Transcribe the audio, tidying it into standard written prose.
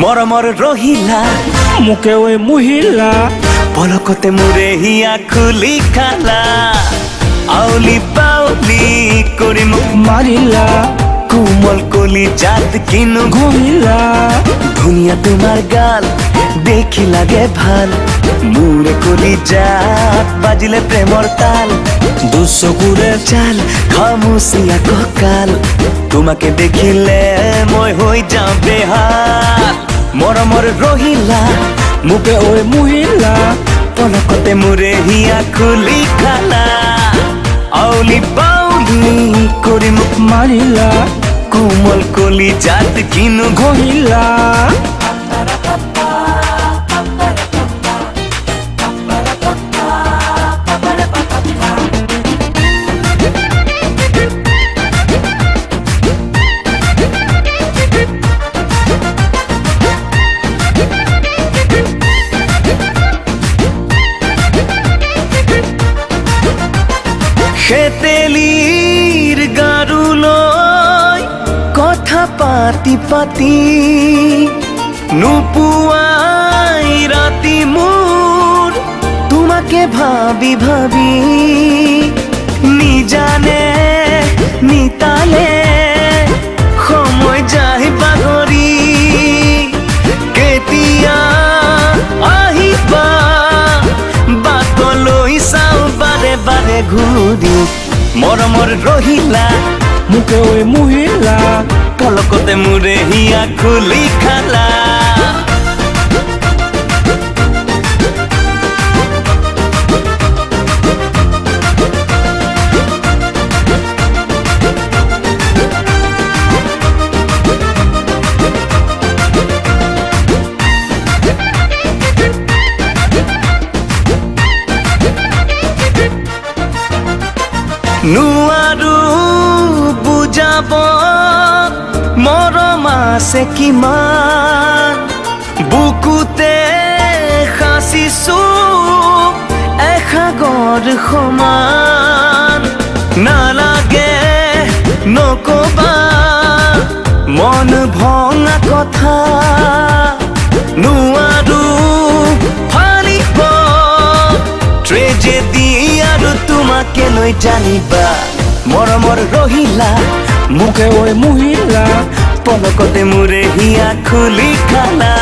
মৰমৰ ৰহিলা মোকে ঐ মহিলা পলকতে মোৰে হিয়া খুলি খালা আউলি পাউলি কৰি মোক মাৰিলা কোমল কলি জাত কিনো ঘহিলা ধুনীয়া তোমাৰ গাল দেখি লাগে ভাল মোৰে কলি জাত বাজিলে প্ৰেমৰ তাল দুচকুৰে চাল খামুচিয়া ককাল তোমাকে দেখিলে মই হৈ যাওঁ বেহাল মৰমৰ ৰহিলা মোকে ঐ মহিলা পলকতে মোৰে হিয়া খুলি খালা আউলি বাউলি কৰি মোক মাৰিলা কোমল কলি জাত কিনো ঘহিলা সেতেলিৰ গাৰুলৈ কথা পাতি পাতি নোপোৱাই ৰাতি মোৰ তোমাকে ভাবি ভাবি নিজানে নিতালে সময় যায় পাহৰি কেতিয়া আহিবা বাটলৈ চাওঁ বাৰে বাৰে ঘূৰি মৰমৰ ৰহিলা মোকে ঐ মহিলা পলকতে মোৰে হিয়া খুলি খালা নোৱাৰো বুজাব মৰম আছে কিমান বুকুতে সাঁচিছো এসাগৰ সমান নালাগে নকবা মন ভঙা কথা নোৱাৰো ফালিব ট্ৰেজেডি আৰু তোমাকে লৈ জানিবা মৰমৰ ৰহিলা মোকে ঐ মহিলা পলকতে মোৰে হিয়া খুলি খালা